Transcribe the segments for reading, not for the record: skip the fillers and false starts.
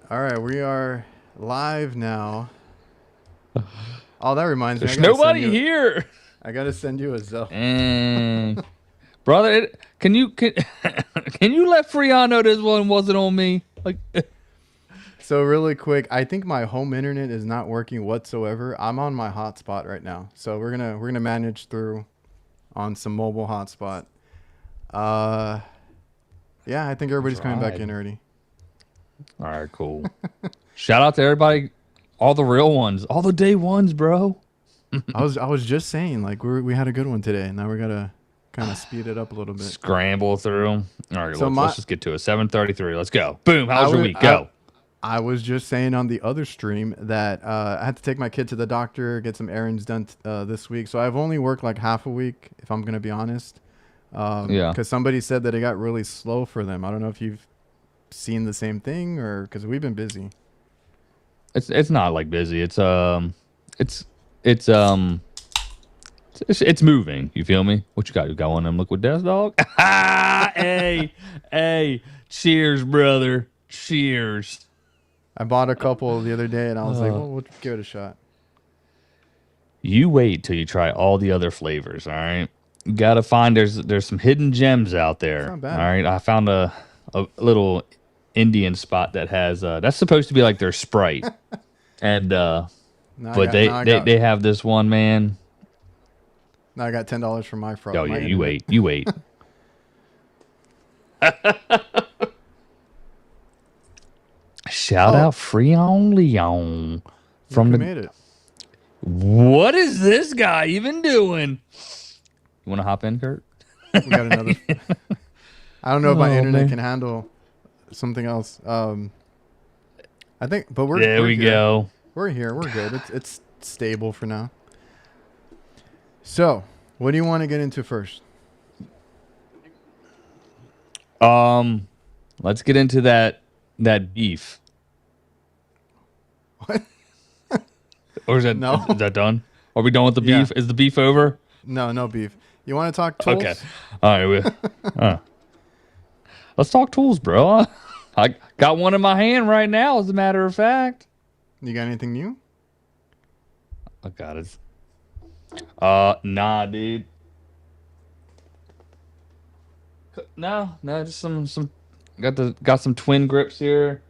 All right, we are live now. Oh, that reminds me. There's nobody You. here. I gotta send you a Zell. And brother, can you let Freon know this one wasn't on me? Like, So really quick, I think my home internet is not working whatsoever. I'm on my hotspot right now, so we're gonna manage through on some mobile hotspot. Uh, yeah, I think everybody's coming back in tried. already. All right, cool. Shout out to everybody, all the real ones, all the day ones, bro. I was just saying like we had a good one today, and now we gotta kind of speed it up a little bit. Scramble through 'em. All right, So let's my just get to it. 7:33. Let's go. Boom. I How's your was week? I Go. I was just saying on the other stream that I had to take my kid to the doctor, get some errands done this week. So I've only worked like half a week, if I'm gonna be honest, Yeah. because somebody said that it got really slow for them. I don't know if you've seen the same thing or because we've been busy. It's not like busy. It's it's um it's moving. You feel me? What you got? You got one of them liquid death, dog? hey, hey. Cheers, brother. Cheers. I bought a couple the other day, and I was like, Uh, well, we'll give it a shot. you wait till you try all the other flavors. All right. You gotta find there's some hidden gems out It's there. not All bad. right. I found a little Indian spot that has that's supposed to be like their Sprite, and Now I but got they now I they got they have this one, man. now I got $10 for Oh my yeah, you internet. wait. You wait. Shout Oh, out Freon Leon look from who the. made it. What is this guy even doing? You want to hop in, Kurt? We got another. I don't know if my Oh internet man. can handle something else. I think, but we're There we're we here. go. We're here. We're good. It's stable for now. So, what do you want to get into first? Um, let's get into that beef. What? Or is that No. is that done? Are we done with the Yeah. beef? Is the beef over? No. No beef. You want to talk Okay. tools? All right. Uh, let's talk tools, bro. I got one in my hand right now, as a matter of fact. You got anything new? I got it. Nah, dude. No, just some got some twin grips here.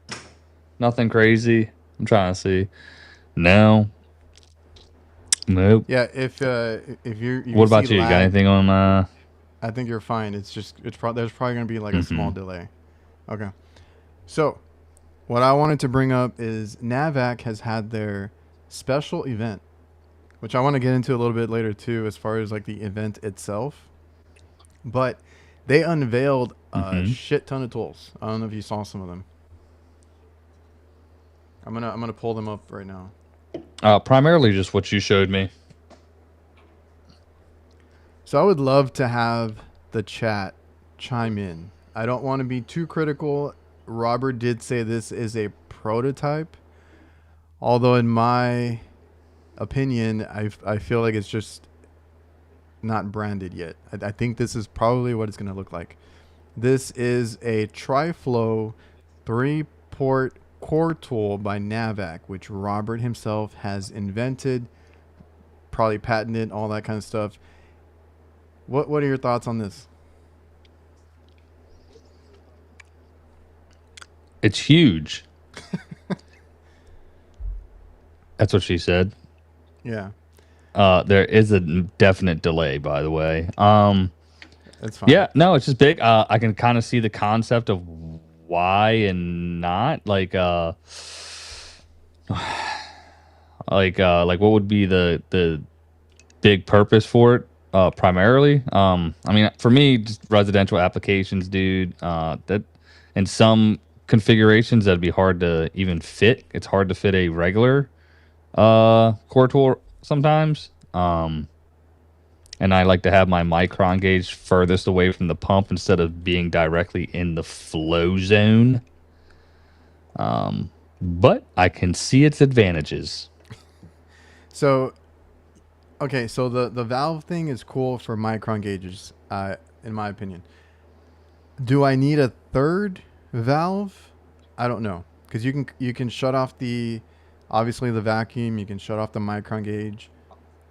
Nothing crazy. I'm trying to see. No. Nope. Yeah. If you What see about you? Got lag, anything on I think you're fine. There's probably gonna be like a small mm-hmm. delay. Okay. So, what I wanted to bring up is Navac has had their special event, which I want to get into a little bit later too, as far as like the event itself. But they unveiled a Mm-hmm. shit ton of tools. I don't know if you saw some of them. I'm gonna pull them up right now. Primarily just what you showed me. So I would love to have the chat chime in. I don't want to be too critical. Robert did say this is a prototype, although in my opinion, I feel like it's just not branded yet. I think this is probably what it's going to look like. This is a TriFlow 3-port core tool by Navac, which Robert himself has invented, probably patented, all that kind of stuff. What are your thoughts on this? It's huge. That's what she said. Yeah, There is a definite delay, by the way. that's fine. Yeah, no, it's just big. I can kind of see the concept of why and not like what would be the big purpose for it primarily. I mean, for me, just residential applications, dude. That in some configurations that'd be hard to even fit. It's hard to fit a regular core tool sometimes. And I like to have my micron gauge furthest away from the pump instead of being directly in the flow zone. But I can see its advantages. So, okay, so the valve thing is cool for micron gauges, in my opinion. Do I need a third valve? I don't know, because you can shut off the obviously the vacuum. You can shut off the micron gauge.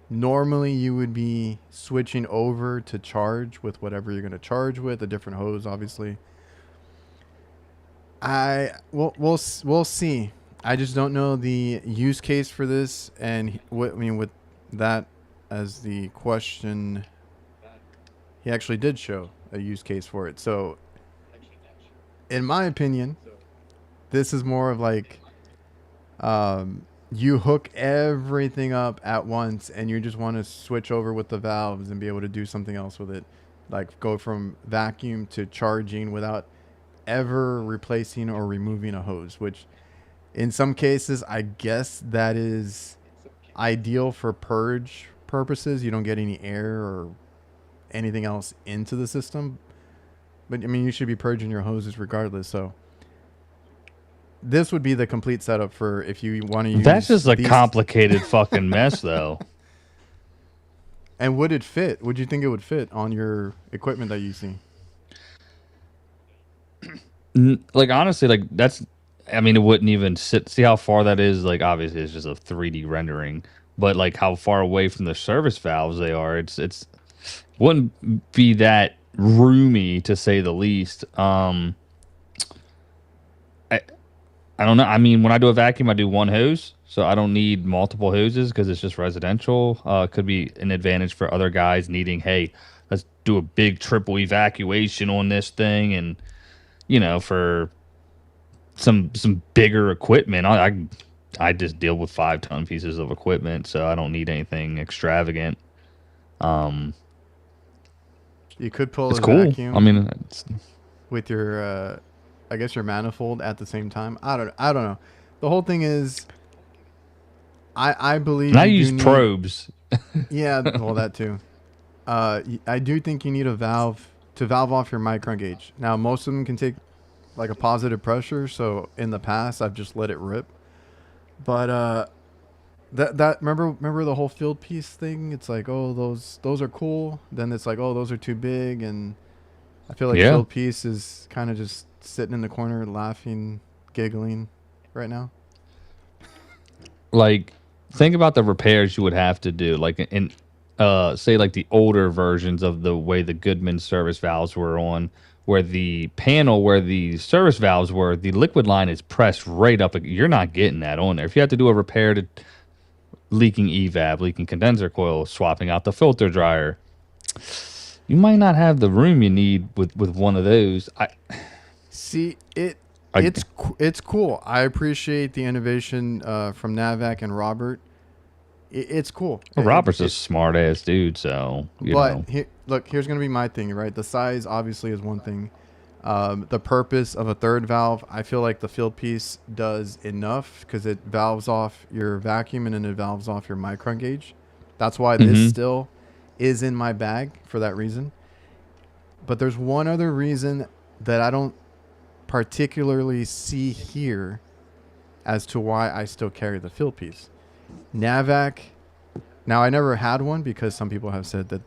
Normally, you would be switching over to charge with whatever you're going to charge with, a different hose, obviously. We'll see. I just don't know the use case for this, and what I mean with that as the question, he actually did show a use case for it. So, in my opinion, this is more of like you hook everything up at once, and you just want to switch over with the valves and be able to do something else with it, like go from vacuum to charging without ever replacing or removing a hose, which in some cases I guess that is ideal for purge purposes. You don't get any air or anything else into the system, but I mean you should be purging your hoses regardless. So this would be the complete setup for if you want to use. That's just a complicated fucking mess, though. And would it fit? Would you think it would fit on your equipment that you see? Like honestly, like that's. I mean, it wouldn't even sit. See how far that is. Like obviously, it's just a 3D rendering, but like how far away from the service valves they are. It's wouldn't be that roomy to say the least. I don't know. I mean, when I do a vacuum, I do one hose, so I don't need multiple hoses because it's just residential. Could be an advantage for other guys needing, hey, let's do a big triple evacuation on this thing, and for some bigger equipment. I just deal with 5-ton pieces of equipment, so I don't need anything extravagant. You could pull It's a cool. vacuum I mean, with your I guess your manifold at the same time. I don't know. The whole thing is I believe and I you use do need- probes. Yeah, well that too. I do think you need a valve to valve off your micron gauge. Now most of them can take like a positive pressure, so in the past I've just let it rip. But that remember the whole field piece thing? It's like, oh, those are cool. Then it's like, oh, those are too big, and I feel like Yeah. field piece is kind of just sitting in the corner laughing, giggling right now. Like, think about the repairs you would have to do. Like in say like the older versions of the way the Goodman service valves were on, where the panel where the service valves were, the liquid line is pressed right up. You're not getting that on there. If you have to do a repair to leaking evap, leaking condenser coil, swapping out the filter dryer, you might not have the room you need with one of those. See, it's cool. I appreciate the innovation from Navac and Robert. It's cool. Well, Robert's a smart ass dude, so you know. Look, here's gonna be my thing, right? The size obviously is one thing. The purpose of a third valve, I feel like the field piece does enough because it valves off your vacuum and then it valves off your micron gauge. That's why this still is in my bag for that reason. But there's one other reason that I don't particularly see here as to why I still carry the field piece. Navac. Now I never had one because some people have said that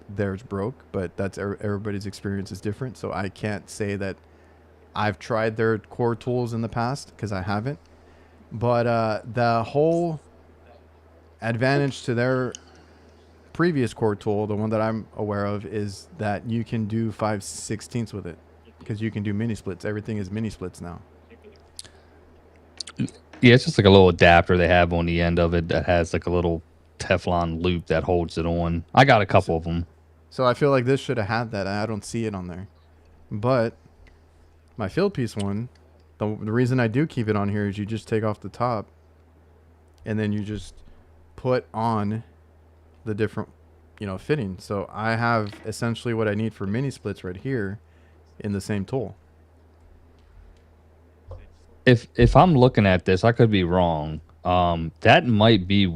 theirs broke, but that's everybody's experience is different. So I can't say that I've tried their core tools in the past because I haven't. But the whole advantage to their previous core tool, the one that I'm aware of, is that you can do 5/16 with it because you can do mini splits. Everything is mini splits now. Yeah, it's just like a little adapter they have on the end of it that has like a little Teflon loop that holds it on. I got a couple of them. So I feel like this should have had that, and I don't see it on there. But my field piece one, the reason I do keep it on here is you just take off the top, and then you just put on the different, fitting. So I have essentially what I need for mini splits right here in the same tool. If I'm looking at this, I could be wrong. That might be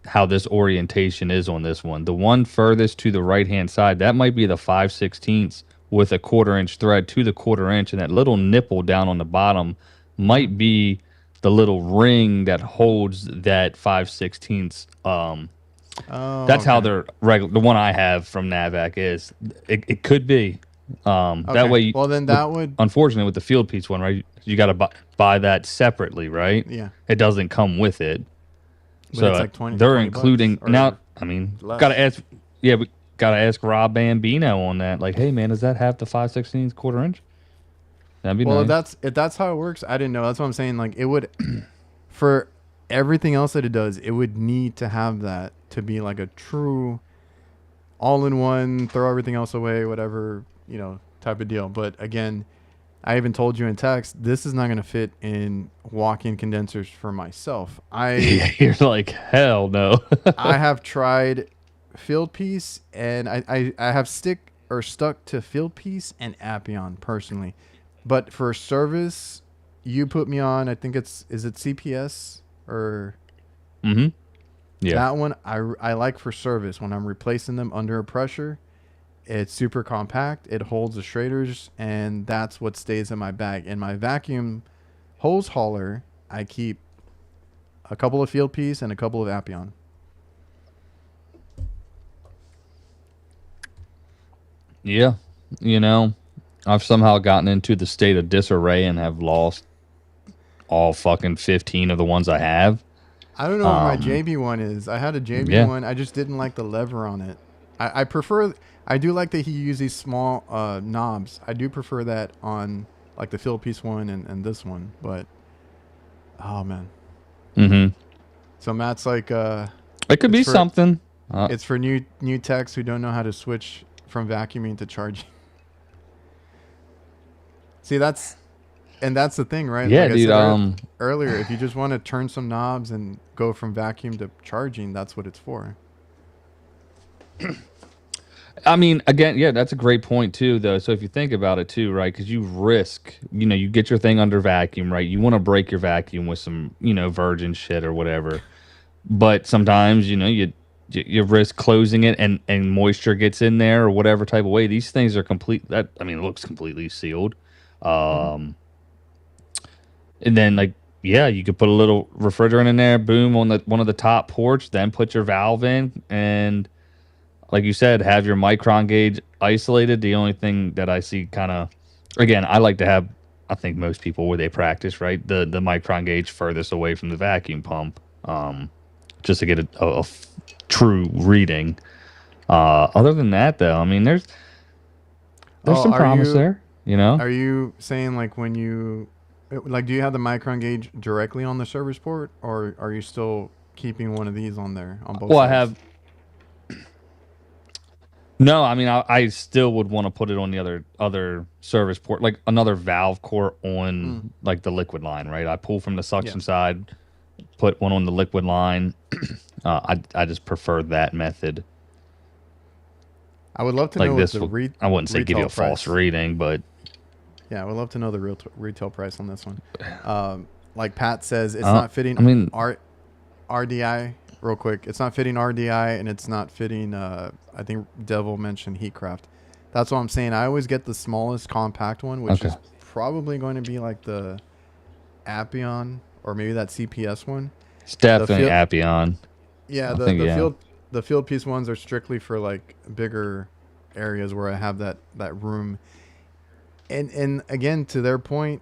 how this orientation is on this one. The one furthest to the right hand side, that might be the 5/16 with a 1/4 inch thread to the 1/4 inch, and that little nipple down on the bottom might be the little ring that holds that 5/16. That's how they're regular. The one I have from Navac is. It could be. That way. Well, then that would. Unfortunately, with the field piece one, right? You got to buy that separately, right? Yeah. It doesn't come with it. But So it's like 20 they're 20 including bucks or now. I mean, less. gotta ask. Yeah, we gotta ask Rob Bambino on that. Like, hey man, does that have the 5/16 quarter inch? That'd be Well, nice. if that's how it works, I didn't know. That's what I'm saying. Like, it would, for everything else that it does, it would need to have that to be like a true all-in-one, throw everything else away, whatever, type of deal. But again, I even told you in text, this is not going to fit in walk-in condensers for myself. You're like, hell no. I have tried Field Piece, and I have stuck to Field Piece and Appion personally. But for service, you put me on, I think is it CPS or Mm-hmm. Yeah. that one I like for service when I'm replacing them under pressure. It's super compact. It holds the Schraders, and that's what stays in my bag. In my vacuum hose hauler, I keep a couple of Field Piece and a couple of Appion. Yeah. I've somehow gotten into the state of disarray and have lost all fucking 15 of the ones I have. I don't know what my JB one is. I had a JB one. I just didn't like the lever on it. I prefer. I do like that he used these small knobs. I do prefer that on like the Field Piece one and this one. But oh man. Mm-hmm. So Matt's like, it could be something. It's for new techs who don't know how to switch from vacuuming to charging. See, that's the thing, right? Yeah, like dude. I said earlier, if you just want to turn some knobs and go from vacuum to charging, that's what it's for. I mean, again, yeah, that's a great point too, though. So if you think about it too, right? Because you risk, you get your thing under vacuum, right? You want to break your vacuum with some, virgin shit or whatever. But sometimes, you risk closing it and moisture gets in there or whatever type of way. These things are it looks completely sealed. And then you could put a little refrigerant in there, boom, on one of the top ports, then put your valve in, and like you said, have your micron gauge isolated. The only thing that I see again, I like to have, I think most people where they practice, right, the micron gauge furthest away from the vacuum pump, just to get a true reading. Other than that, though, I mean, there's some promise there. Are you saying when you do you have the micron gauge directly on the service port, or are you still keeping one of these on there on both sides? I have. No, I mean, I still would want to put it on the other service port, like another valve core on the liquid line, right? I pull from the suction side, put one on the liquid line. I just prefer that method. I would love to know this. I wouldn't say give you a false reading, but yeah, I would love to know the real retail price on this one. Like Pat says, it's not fitting. I mean, RDI. Real quick, it's not fitting RDI, and it's not fitting. I think Devil mentioned Heatcraft. That's what I'm saying. I always get the smallest compact one, which is probably going to be like the Appion or maybe that CPS one. It's definitely Appion. Yeah, the Field Piece ones are strictly for bigger areas where I have that room. And again, to their point,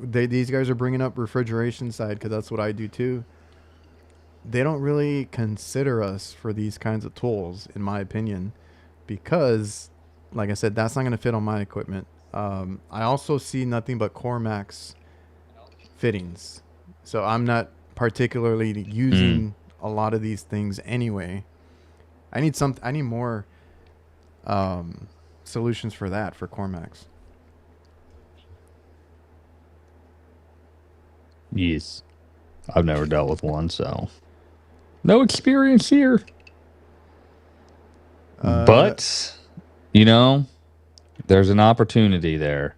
these guys are bringing up refrigeration side because that's what I do too. They don't really consider us for these kinds of tools, in my opinion, because, like I said, that's not going to fit on my equipment. I also see nothing but Cormax fittings, so I'm not particularly using a lot of these things anyway. I need more solutions for that for Cormax. Yes, I've never dealt with one, so. No experience here. But, there's an opportunity there.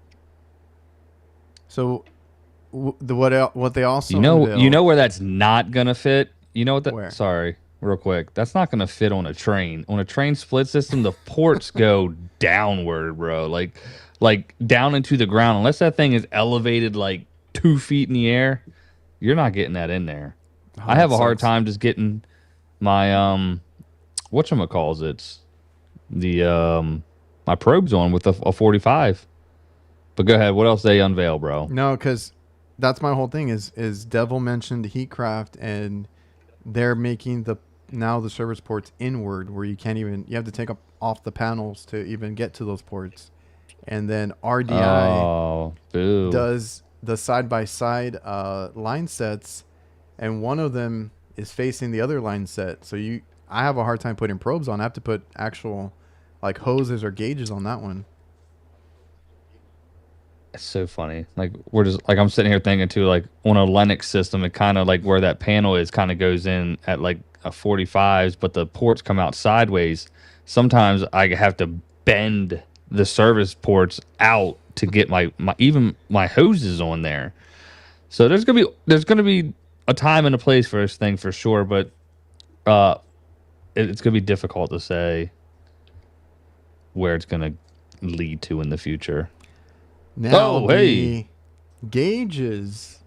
So, what they also you know where that's not gonna fit. You know what? Where? Sorry, real quick. That's not gonna fit on a train. On a train split system, the ports go downward, bro. Like down into the ground. Unless that thing is elevated 2 feet in the air, you're not getting that in there. I have a hard time just getting my whatchamacalls, it's the my probes on with a 45 But go ahead. What else they unveil, bro? No, because that's my whole thing. Is Devil mentioned Heatcraft, and they're making the service ports inward, where you have to take up off the panels to even get to those ports, and then RDI Oh, boo. does the side by side line sets, and one of them is facing the other line set. So I have a hard time putting probes on. I have to put actual like hoses or gauges on that one. It's so funny. Like we're just like I'm sitting here thinking too. Like on a Linux system, it kind of like where that panel is kind of goes in at like a 45s, but the ports come out sideways. Sometimes I have to bend the service ports out to get my hoses on there. So there's gonna be a time and a place for this thing for sure, but uh, it's gonna be difficult to say where it's gonna lead to in the future. Now Oh, hey. the gauges.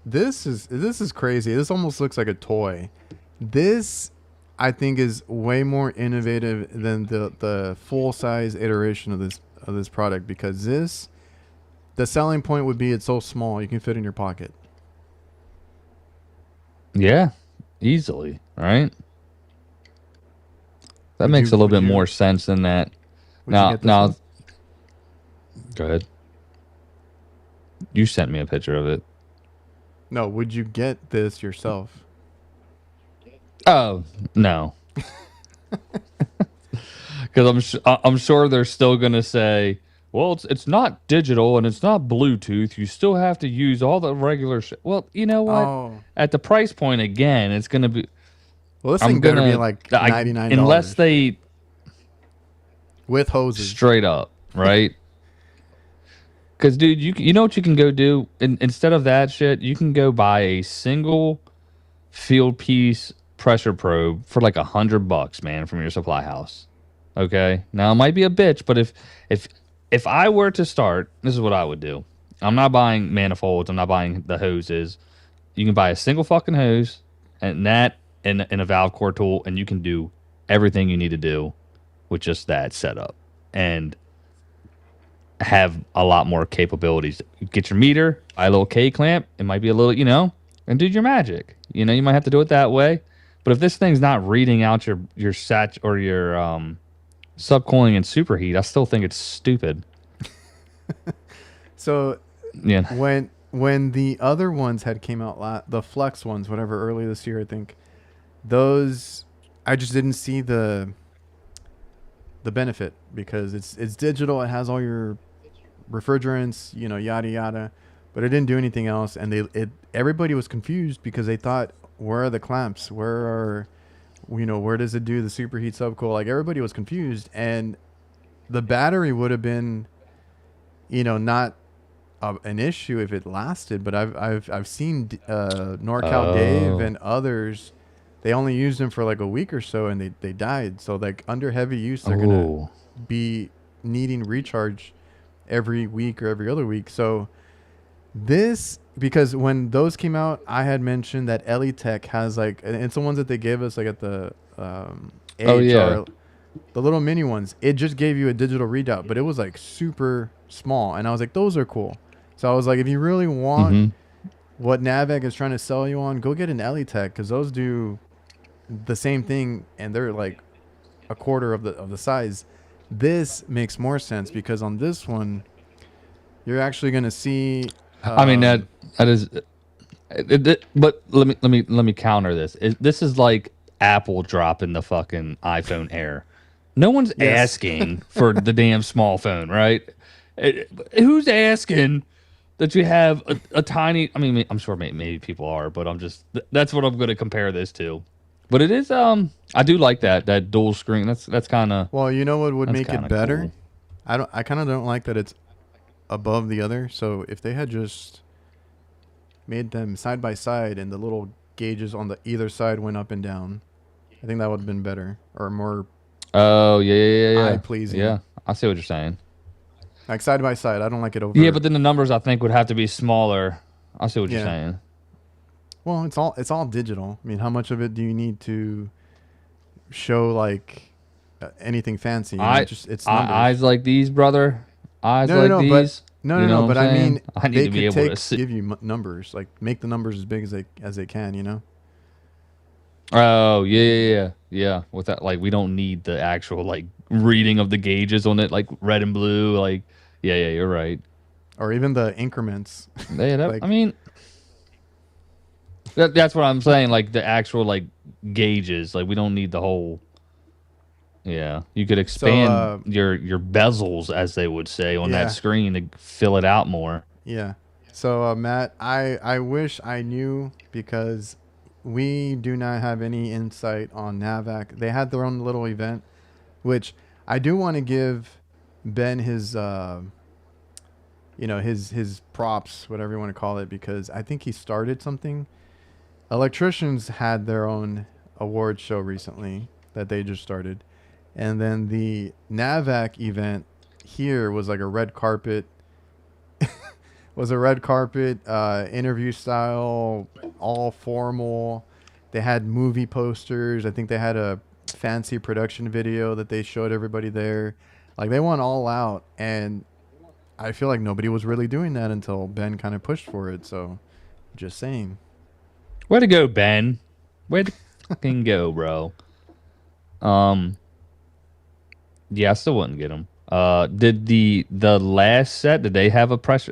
This is crazy. This almost looks like a toy. This I think is way more innovative than the full size iteration of this product, because the selling point would be it's so small you can fit in your pocket. Yeah, easily, right? That Would makes you a little would bit you more sense than that. would you get this Now, one? go ahead. You sent me a picture of it. No, would you get this yourself? Oh no, because I'm sure they're still gonna say, well, it's not digital and it's not Bluetooth. You still have to use all the regular shit. Well, you know what? Oh, At the price point again, it's gonna be. well, this I'm thing better be gonna like I, unless $99 they with hoses. straight up, right? Because, dude, you know what you can go do? Instead of that shit, you can go buy a single field piece pressure probe for like $100, man, from your supply house. Okay, now it might be a bitch, but if I were to start, this is what I would do. I'm not buying manifolds. I'm not buying the hoses. You can buy a single fucking hose and that and a valve core tool, and you can do everything you need to do with just that setup. And have a lot more capabilities. Get your meter, buy a little K clamp. It might be a little, and do your magic. You might have to do it that way. But if this thing's not reading out your sat or your subcooling and superheat, I still think it's stupid. So Yeah. when the other ones had came out, the Flex ones, whatever, early this year, I think, those I just didn't see the benefit, because it's digital. It has all your refrigerants, yada yada, but it didn't do anything else. And everybody was confused because they thought, where are the clamps? Where does it do the superheat subcool? Like, everybody was confused, and the battery would have been, not an issue if it lasted. But I've seen NorCal Dave Oh. and others. They only used them for like a week or so, and they died. So like, under heavy use, they're gonna Oh. be needing recharge every week or every other week. So because when those came out, I had mentioned that Elitech has like, and it's the ones that they gave us like at the Oh, yeah. AHR, the little mini ones. It just gave you a digital readout, but it was like super small, and I was like, those are cool. So I was like, if you really want Mm-hmm. what Navec is trying to sell you on, go get an Elitech, because those do the same thing, and they're like a quarter of the size. This makes more sense, because on this one, you're actually going to see. I mean that is, but let me counter this. This is like Apple dropping the fucking iPhone Air. No one's Yes. asking for the damn small phone, right? Who's asking that you have a tiny? I mean, I'm sure maybe people are, but that's what I'm going to compare this to. But it is I do like that dual screen. That's kind of Well, you know what would that's make kind it of better? cool. I kind of don't like that it's above the other. So if they had just made them side by side, and the little gauges on the either side went up and down, I think that would have been better, or more Oh yeah. eye pleasing. Yeah, I see what you're saying. Like, side by side. I don't like it over. Yeah, but then the numbers I think would have to be smaller. I see what you're Yeah. saying. Well, it's all digital. I mean, how much of it do you need to show like anything fancy? It's numbers. Eyes like these, brother. Eyes No, like no, no, these. No, You no, know no. what I'm But I saying? mean, I need they to be could able to see. give you numbers, like make the numbers as big as they can. You know. Oh yeah, yeah, yeah, yeah. With that, like, we don't need the actual like reading of the gauges on it, like red and blue. Like, yeah, yeah, you're right. Or even the increments. Yeah, I Like, mean, that's what I'm saying. Like the actual like gauges. Like we don't need the whole. Yeah, you could so expand your bezels, as they would say, on that yeah, screen to fill it out more. yeah. So Matt, I wish I knew because we do not have any insight on Navac. They had their own little event, which I do want to give Ben his his props, whatever you want to call it, because I think he started something. Electricians had their own award show recently that they just started, and then the Navac event here was like a red carpet interview style, all formal. They had movie posters. I think they had a fancy production video that they showed everybody there. Like they went all out, and I feel like nobody was really doing that until Ben kind of pushed for it. So, just saying. Way to go, Ben. Way to fucking go, bro. Um, yeah, I still wouldn't get them. Did the last set? Did they have a pressure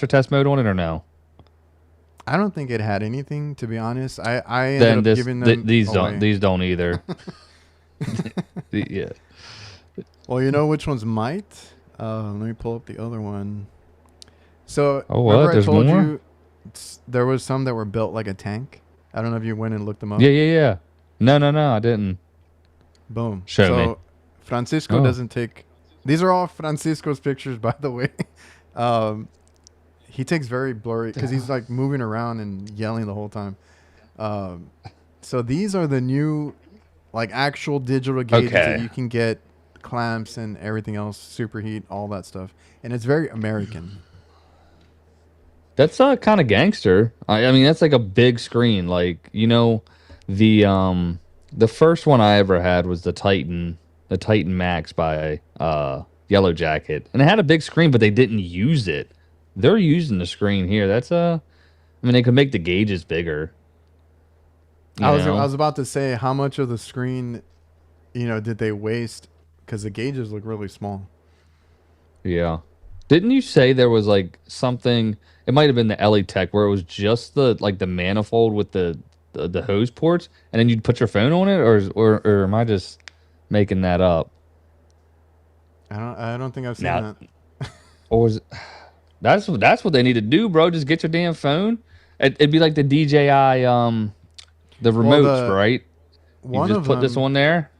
test mode on it or no? I don't think it had anything, to be honest. I ended Then up giving them away. these don't either. Yeah. Well, you know which ones might? Let me pull up the other one. So Oh, what? remember I There's told more? you there was some that were built like a tank. I don't know if you went and looked them up. Yeah, yeah, yeah. No, no, no, I didn't. Boom. Show So me. Francisco Oh. doesn't take. These are all Francisco's pictures, by the way. um, he takes very blurry because he's like moving around and yelling the whole time. Um, so these are the new, like actual digital gauges that Okay. you can get, clamps and everything else, superheat, all that stuff, and it's very American. That's kind of gangster. I mean, that's like a big screen. Like, the the first one I ever had was the Titan Max by Yellow Jacket, and it had a big screen, but they didn't use it. They're using the screen here. I mean, they could make the gauges bigger. You I know? was about to say how much of the screen, did they waste because the gauges look really small. Yeah. Didn't you say there was like something? It might have been the Ellie Tech where it was just the manifold with the hose ports, and then you'd put your phone on it, or am I just making that up? I don't think I've seen Now, that. or was that's what they need to do, bro? Just get your damn phone. It'd be like the DJI the Well, remotes, the right? You one just of put this them, on there.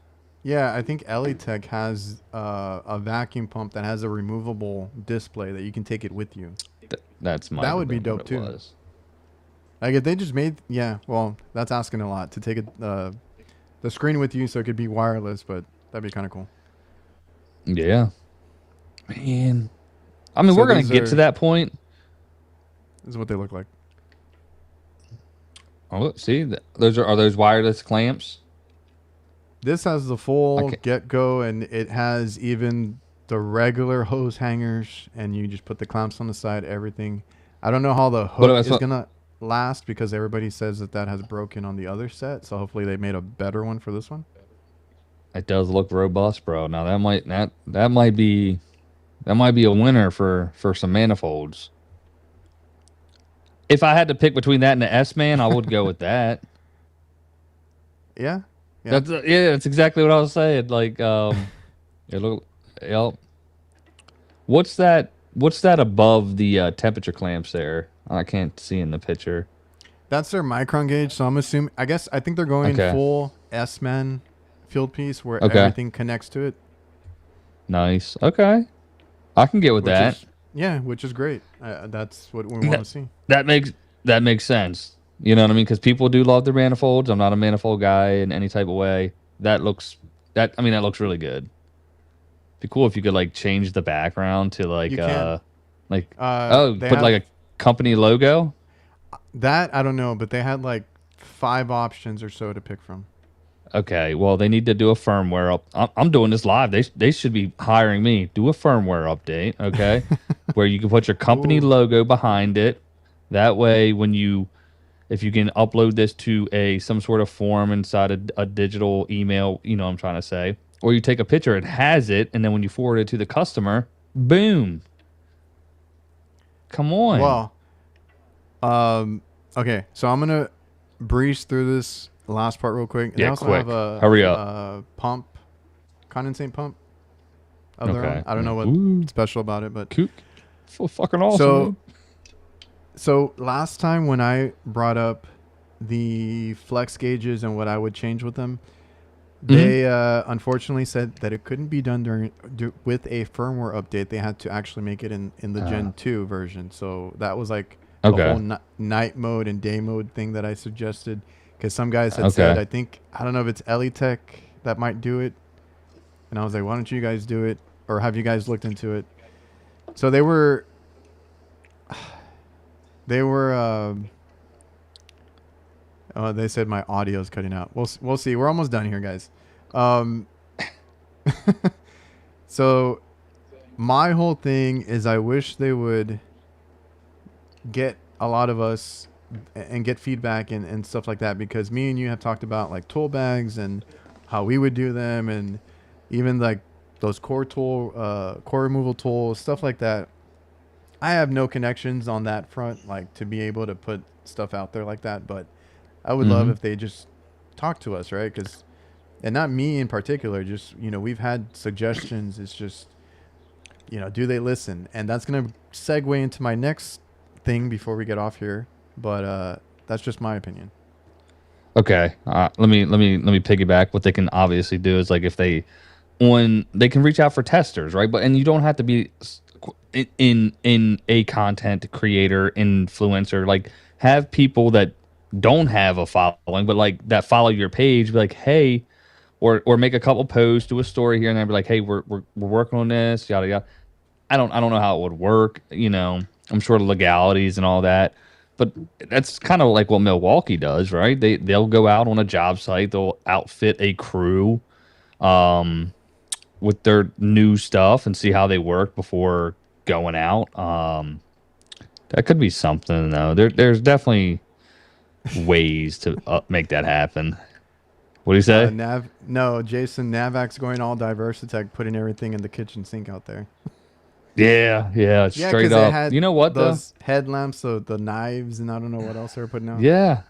yeah, I think Elitech has a vacuum pump that has a removable display that you can take it with you. That's might That have would be been what dope it too. was. Like if they just made, yeah, well, that's asking a lot to take the screen with you, so it could be wireless, but that'd be kind of cool. Yeah, man. I mean, So we're gonna these get to are that point. this is what they look like. Oh, look, see, those are those wireless clamps? This has the I full can get go, and it has even the regular hose hangers, and you just put the clamps on the side. Everything. I don't know how the But hook that's is what gonna last because everybody says that has broken on the other set. So hopefully they made a better one for this one. it does look robust, bro. Now that might be a winner for some manifolds. If I had to pick between that and the S Man, I would go with that. Yeah, yeah. That's exactly what I was saying. Like, it look, yep. What's that above the temperature clamps there? I can't see in the picture. That's their micron gauge. So I'm assuming. I think they're going Okay. full S-Man field piece where Okay. everything connects to it, Nice. Okay. I can get with which that. is yeah, which is great. That's what we want to see. That makes sense. You know what I mean? Because people do love their manifolds. I'm not a manifold guy in any type of way. That looks really good. Be cool if you could like change the background to You can. They put have like a company logo. that. I don't know, but they had like 5 options or so to pick from. Okay, well, they need to do a firmware up. I'm doing this live. They should be hiring me. Do a firmware update, okay, where you can put your company Ooh. logo behind it. That way, if you can upload this to some sort of form inside a digital email, you know what I'm trying to say, or you take a picture, it has it, and then when you forward it to the customer, boom. Come on. Well, okay, so I'm gonna breeze through this last part real quick. They Yeah, also have quick. Hurry up. a pump, condensate pump of their Okay. own. I don't Yeah. know what Ooh, special about it, but cool. So fucking awesome. so Man. so last time when I brought up the flex gauges and what I would change with them, Mhm. they unfortunately said that it couldn't be done with a firmware update. They had to actually make it in the Uh, Gen 2 version. So that was like the whole okay. night mode and day mode thing that I suggested. Because some guys had said, Okay. I don't know if it's Elitech that might do it. And I was like, why don't you guys do it? Or have you guys looked into it? So they were, oh, they said my audio's cutting out. We'll see. We're almost done here, guys. Um, so my whole thing is I wish they would get a lot of us and get feedback and stuff like that, because me and you have talked about like tool bags and how we would do them, and even like those core removal tools, stuff like that. I have no connections on that front, like to be able to put stuff out there like that, but I would love Mm-hmm. if they just talk to us, right? Because, and not me in particular, just, we've had suggestions. It's just, do they listen? And that's going to segue into my next thing before we get off here. But that's just my opinion. Okay. Let me piggyback. What they can obviously do is like if they can reach out for testers, right? But and you don't have to be in a content creator influencer. Like have people that don't have a following, but like that follow your page. Be like, hey, or make a couple posts, do a story here and there. Be like, hey, we're working on this, yada yada. I don't know how it would work. You know, I'm sure the legalities and all that, but that's kind of like what Milwaukee does, right? They'll go out on a job site, they'll outfit a crew, um, with their new stuff and see how they work before going out. That could be something though. There's definitely ways to make that happen. What do you say? No, Jason Navak's going all Diversitech, putting everything in the kitchen sink out there. Yeah, yeah, Yeah, straight because they up. had You know what though? those headlamps, the knives, and I don't know what else they were putting out. Yeah,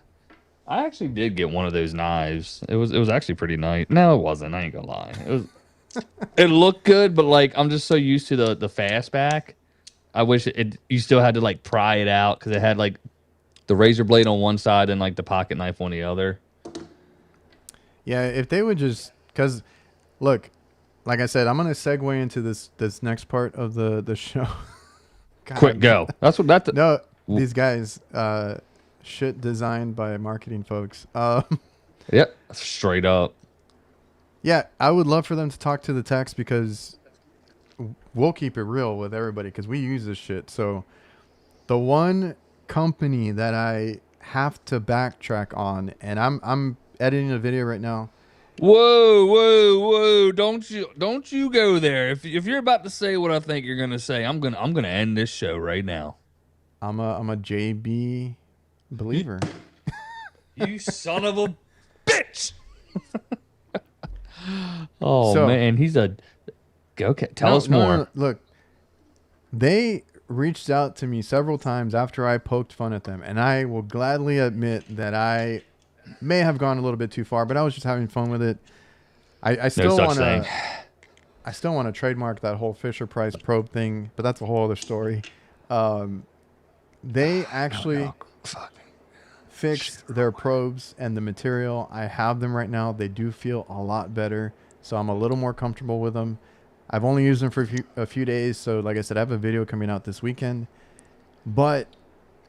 I actually did get one of those knives. It was actually pretty nice. No, it wasn't. I ain't gonna lie. It looked good, but like I'm just so used to the fastback. I wish you still had to like pry it out because it had like the razor blade on one side and like the pocket knife on the other. Yeah, if they would just, because look, like I said, I'm gonna segue into this next part of the show. Quick, God, go. That's what that. no, these guys, shit designed by marketing folks. Yep, straight up. Yeah, I would love for them to talk to the techs, because we'll keep it real with everybody because we use this shit. So the one company that I have to backtrack on, and I'm editing a video right now. Whoa, whoa, whoa! Don't you go there. If you're about to say what I think you're gonna say, I'm gonna end this show right now. I'm a JB believer. You son of a bitch! Oh So man, he's a. Okay, tell us more. no. Look, they reached out to me several times after I poked fun at them, and I will gladly admit that I may have gone a little bit too far, but I was just having fun with it. I No still such want thing. to. I still want to trademark that whole Fisher Price probe thing, but that's a whole other story. Um, they actually Fuck. fixed their probes and the material. I have them right now. They do feel a lot better, so I'm a little more comfortable with them. I've only used them for a few days, so like I said, I have a video coming out this weekend. But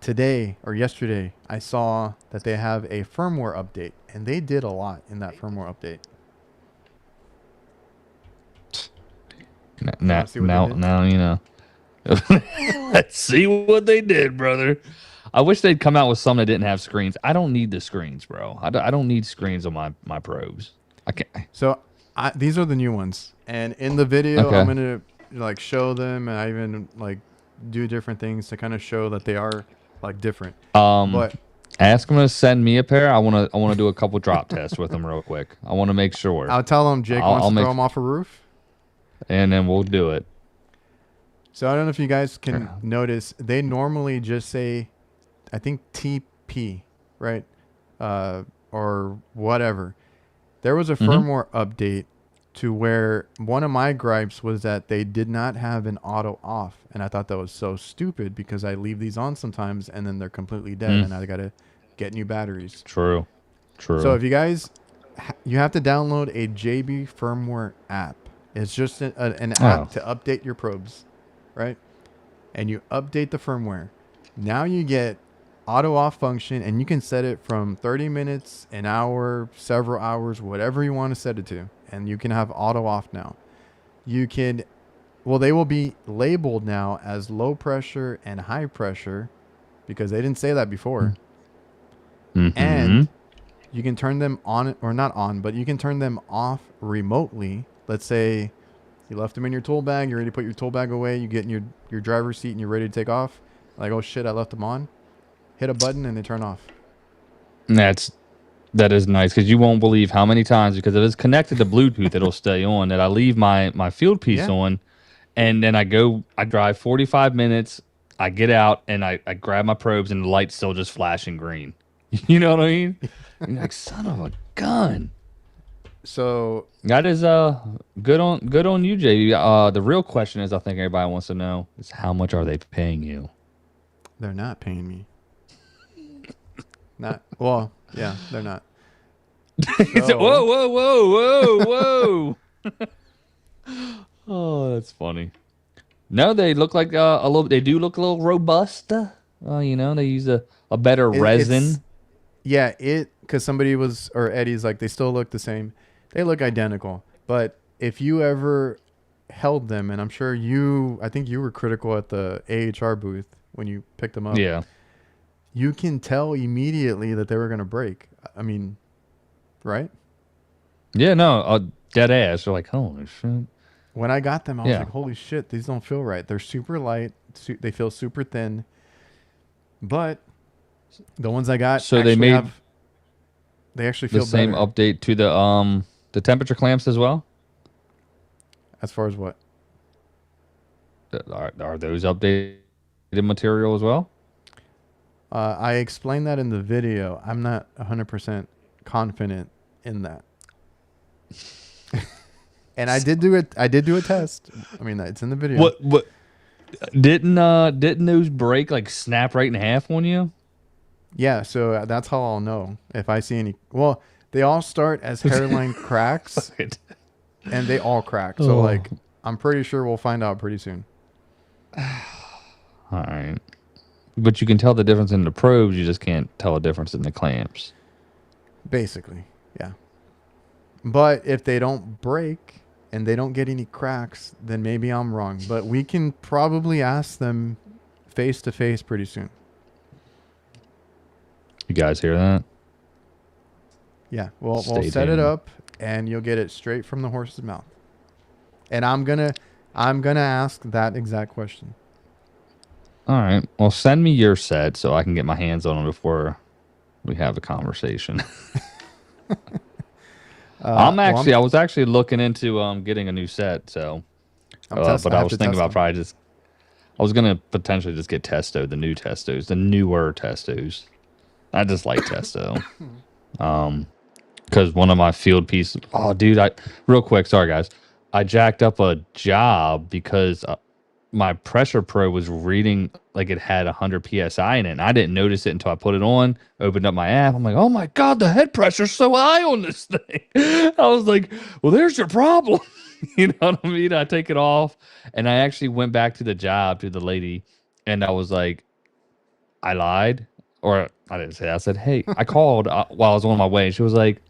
today or yesterday, I saw that they have a firmware update, and they did a lot in that firmware update. Now, see what they did? now you know. Let's see what they did, brother. I wish they'd come out with some that didn't have screens. I don't need the screens, bro. I don't need screens on my probes. I can't. So these are the new ones, and in the video, Okay. I'm gonna like show them, and I even like do different things to kind of show that they are like different. But Ask them to send me a pair. I wanna do a couple drop tests with them real quick. I want to make sure, I'll tell them Jake wants I'll to make- throw them off a roof. and then we'll do it. So I don't know if you guys can notice, they normally just say, I think TP, right? Or whatever. There was a firmware update to where one of my gripes was that they did not have an auto off. And I thought that was so stupid because I leave these on sometimes and then they're completely dead and I got to get new batteries. True. So if you guys, you have to download a JB firmware app. It's just an app to update your probes, right? And you update the firmware. Now you get auto off function, and you can set it from 30 minutes, an hour, several hours, whatever you want to set it to. And you can have auto off now. You can, well, they will be labeled now as low pressure and high pressure because they didn't say that before. And you can turn them on, or not on, but you can turn them off remotely. Let's say you left them in your tool bag, you're ready to put your tool bag away, you get in your driver's seat and you're ready to take off. Like, oh shit, I left them on. Hit a button and they turn off. That is nice because you won't believe how many times, because if it's connected to Bluetooth, it'll stay on, that I leave my field piece on, and then I drive 45 minutes, I get out and I grab my probes and the light's still just flashing green. You know what I mean? You're like, son of a gun. So That is good on you, JB. The real question is, I think everybody wants to know, is how much are they paying you? they're not paying me. Not, well, yeah, they're not. So, whoa. Oh, that's funny. No, they look like a little. They do look a little robust. You know, they use a better resin. Yeah, because somebody was, or Eddie's like, they still look the same. They look identical. But if you ever held them, and I'm sure I think you were critical at the AHR booth when you picked them up. Yeah. You can tell immediately that they were going to break. I mean, right? Yeah, no, dead ass. They're like, holy shit. When I got them, I was like, holy shit, these don't feel right. They're super light. They feel super thin. But the ones I got, so they actually feel the same better. update to the temperature clamps as well. As far as what? Are those updated material as well? I explained that in the video. I'm not 100% confident in that. And I did do it. I did do a test. I mean, it's in the video. What didn't those break, like snap right in half on you? Yeah, so that's how I'll know if I see any. Well, they all start as hairline cracks, and they all crack. So like, I'm pretty sure we'll find out pretty soon. All right. But you can tell the difference in the probes. You just can't tell a difference in the clamps. Basically, yeah. But if they don't break and they don't get any cracks, then maybe I'm wrong. But we can probably ask them face to face pretty soon. You guys hear that? Yeah. Well, Stay we'll set it tuned. up, and you'll get it straight from the horse's mouth. And I'm gonna ask that exact question. All right. Well, send me your set so I can get my hands on them before we have a conversation. I was actually looking into getting a new set. So, but I was thinking about I was gonna potentially just get Testo, the new Testos, the newer Testos. I just like Testo. Because one of my field pieces. Oh, dude! Real quick, sorry guys. I jacked up a job because my pressure probe was reading like it had 100 psi in it, and I didn't notice it until I put it on, opened up my app. I'm like, oh my god, the head pressure's so high on this thing. I was like, well, there's your problem. You know what I mean? I take it off, and I actually went back to the job, to the lady, and I was like, I lied, or I didn't say that. I said, hey, I called while I was on my way, and she was like,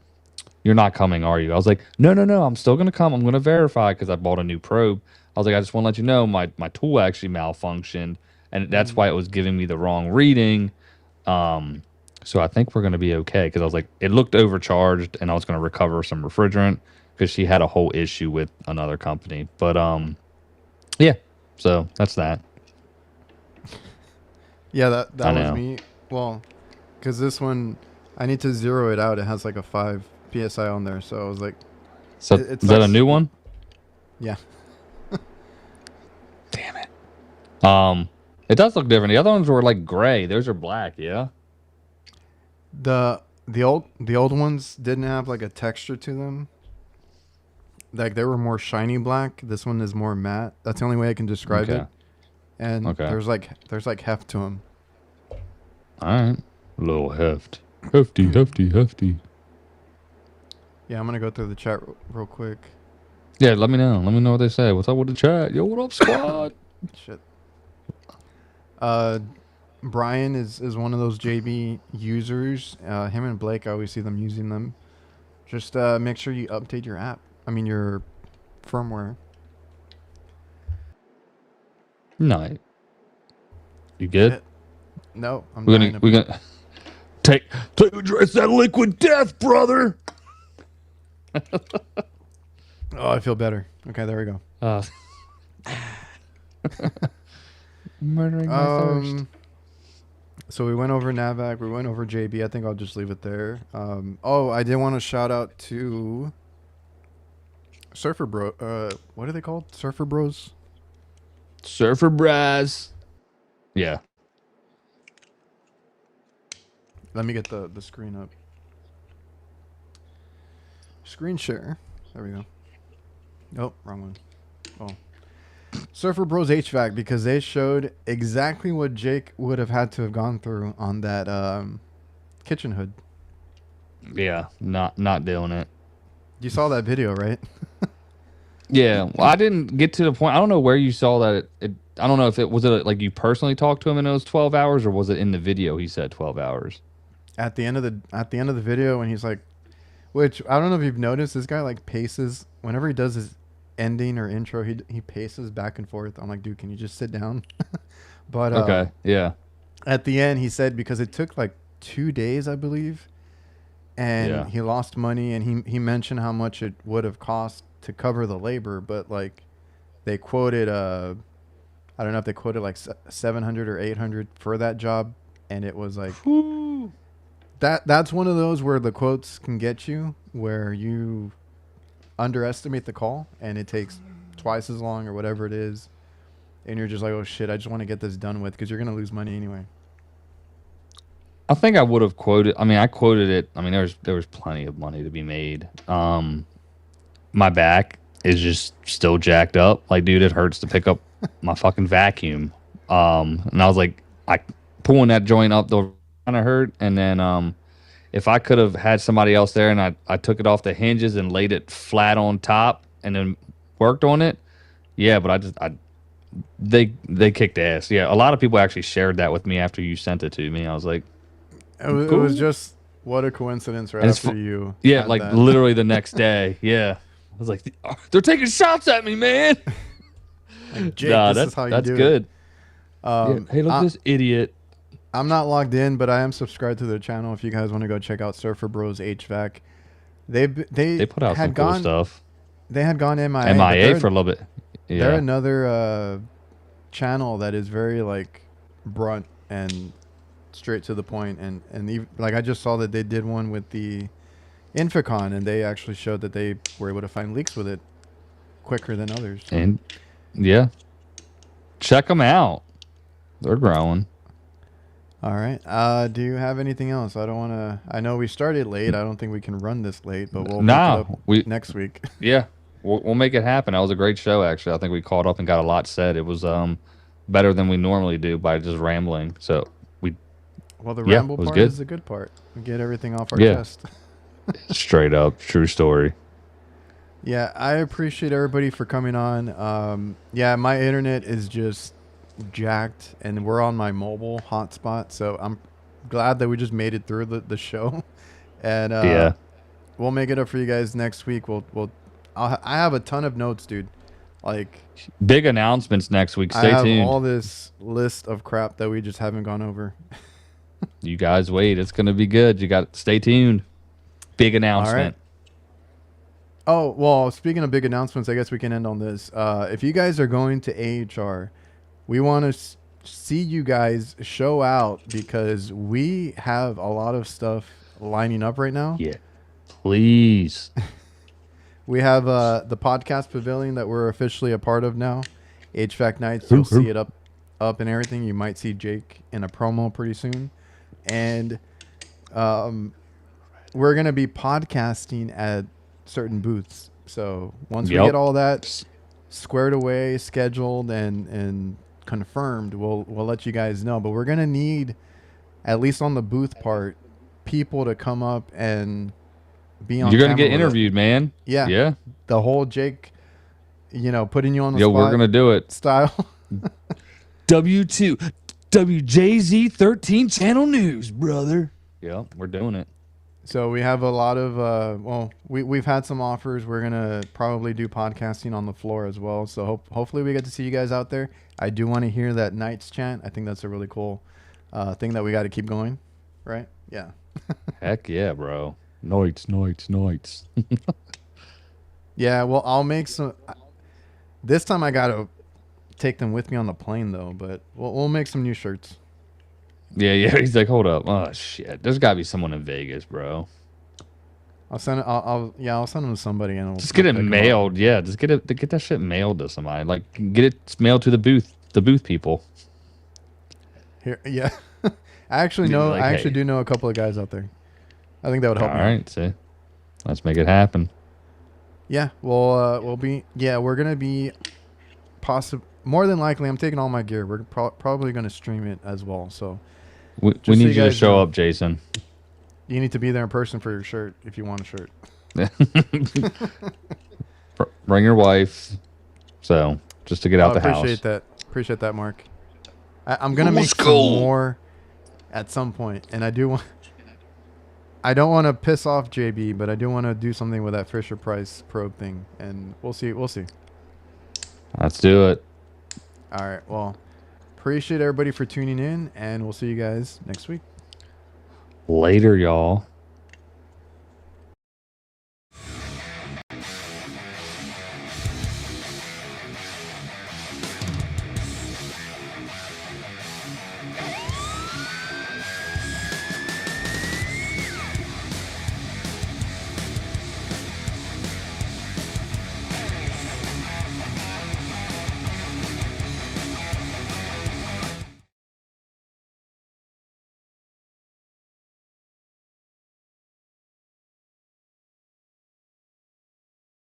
you're not coming, are you? I was like, no, I'm still gonna come. I'm gonna verify because I bought a new probe. I was like, I just want to let you know my tool actually malfunctioned, and that's why it was giving me the wrong reading. So I think we're going to be okay because I was like, it looked overcharged, and I was going to recover some refrigerant because she had a whole issue with another company. But yeah. So that's that. Yeah, that I was know. me. Well, because this one, I need to zero it out. It has like a 5 psi on there, so I was like, So it is that a sucks. new one? Yeah, Damn it. It does look different. The other ones were like gray. Those are black. Yeah. the old ones didn't have like a texture to them. Like they were more shiny black. This one is more matte. That's the only way I can describe it. Okay. And Okay. there's like heft to them. All right. Little heft. Hefty, hefty, hefty. Yeah, I'm gonna go through the chat real quick. Yeah, let me know. Let me know what they say. What's up with the chat? Yo, what up, squad? Shit. Uh, Brian is one of those JB users. Him and Blake, I always see them using them. Just make sure you update your app. I mean your firmware. Night. You good? Shit. No, I'm We're dying gonna up we're here. gonna take a dress that liquid death, brother. Oh, I feel better. Okay, there we go. Murdering my thirst. So we went over Navac, we went over JB. I think I'll just leave it there. Oh, I did want to shout out to Surfer Bro. What are they called? Surfer Bros. Surfer Braz. Yeah. Let me get the screen up. Screen share. There we go. Oh, wrong one. Oh. Surfer Bros HVAC, because they showed exactly what Jake would have had to have gone through on that kitchen hood. Yeah. Not doing it. You saw that video, right? Yeah. Well, I didn't get to the point. I don't know where you saw that. I don't know if it was like you personally talked to him in those 12 hours, or was it in the video he said 12 hours. At the end of the video, when he's like, which I don't know if you've noticed, this guy like paces whenever he does his ending or intro. He paces back and forth. I'm like, dude, can you just sit down? But Okay. Yeah. at the end, he said because it took like 2 days, I believe, and Yeah. he lost money, and he mentioned how much it would have cost to cover the labor, but like they quoted I don't know if they quoted like 700 or 800 for that job, and it was like Woo. that's one of those where the quotes can get you, where you underestimate the call and it takes twice as long or whatever it is, and you're just like, oh shit, I just want to get this done with, because you're gonna lose money anyway. I think I would have quoted. I mean, I quoted it. I mean, there was plenty of money to be made. My back is just still jacked up. Like, dude, it hurts to pick up my fucking vacuum. And I was like, I pulling that joint up the kind of hurt. And then if I could have had somebody else there and I took it off the hinges and laid it flat on top and then worked on it, yeah. But they kicked ass. Yeah, a lot of people actually shared that with me after you sent it to me. I was like, It was cool. just what a coincidence right And it's after you yeah, had like that. literally the next day. Yeah, I was like, they're taking shots at me, man. Like, Jake, Nah, this is how you that's do it. good. Yeah. Hey, look at I, this idiot. I'm not logged in, but I am subscribed to their channel. If you guys want to go check out Surfer Bros HVAC, they They put out some had cool gone stuff. they had gone MIA, but MIA for a little bit. they're Yeah. another channel that is very like brunt and straight to the point, and even, like I just saw that they did one with the Inficon, and they actually showed that they were able to find leaks with it quicker than others. And yeah, check them out. They're growing. All right. Do you have anything else? I don't want to. I know we started late. I don't think we can run this late, but we'll make it Nah, up we next week. yeah, we'll make it happen. That was a great show, actually. I think we caught up and got a lot said. It was better than we normally do by just rambling. So we Well, the yeah, ramble it was part good. is the good part. We get everything off our Yeah, chest. straight up, true story. Yeah, I appreciate everybody for coming on. Yeah, my internet is just jacked, and we're on my mobile hotspot, so I'm glad that we just made it through the show, and Yeah, we'll make it up for you guys next week. I have a ton of notes, dude. Like big announcements next week. I Stay have tuned. all this list of crap that we just haven't gone over. You guys wait. It's gonna be good. You got stay tuned. Big All announcement. right. Oh, well, speaking of big announcements, I guess we can end on this. If you guys are going to AHR, we want to see you guys show out because we have a lot of stuff lining up right now. Yeah. Please. We have the podcast pavilion that we're officially a part of now. HVAC nights, you'll see it up and everything. You might see Jake in a promo pretty soon, and we're gonna be podcasting at certain booths. So once we Yep. get all that squared away, scheduled, and confirmed, we'll let you guys know. But we're gonna need, at least on the booth part, people to come up and be on. You're gonna camera get with it. interviewed, man. Yeah. Yeah. The whole Jake, putting you on the Yo, spot we're gonna do it. style. W2 WJZ 13 Channel News, brother. Yep, we're doing it. So we have a lot of we've had some offers. We're gonna probably do podcasting on the floor as well. So hopefully we get to see you guys out there. I do want to hear that Knights chant. I think that's a really cool thing that we got to keep going, right? Yeah. Heck yeah, bro. Knights. Yeah. Well, I'll make some. This time I gotta take them with me on the plane though, but we'll make some new shirts. Yeah. He's like, hold up. Oh shit. There's gotta be someone in Vegas, bro. I'll send it. I'll send them to somebody and Just get we'll it pick 'em up. mailed. Yeah, just get that shit mailed to somebody. Like get it mailed to the booth people. Here, yeah. I actually Be know. like, I actually hey. do know a couple of guys out there. I think that would All help me out. right, see. Let's make it happen. Yeah, we'll be. Yeah, we're gonna be. More than likely, I'm taking all my gear. We're probably gonna stream it as well. So We so need you you to guys show know. up, Jason. you need to be there in person for your shirt if you want a shirt. Bring your wife. So just to get out the appreciate house. that. Appreciate that, Mark. I'm gonna make Let's some go. more at some point, and I do want. I don't want to piss off JB, but I do want to do something with that Fisher Price probe thing, and we'll see. We'll see. Let's do it. All right. Well, appreciate everybody for tuning in, and we'll see you guys next week. Later, y'all.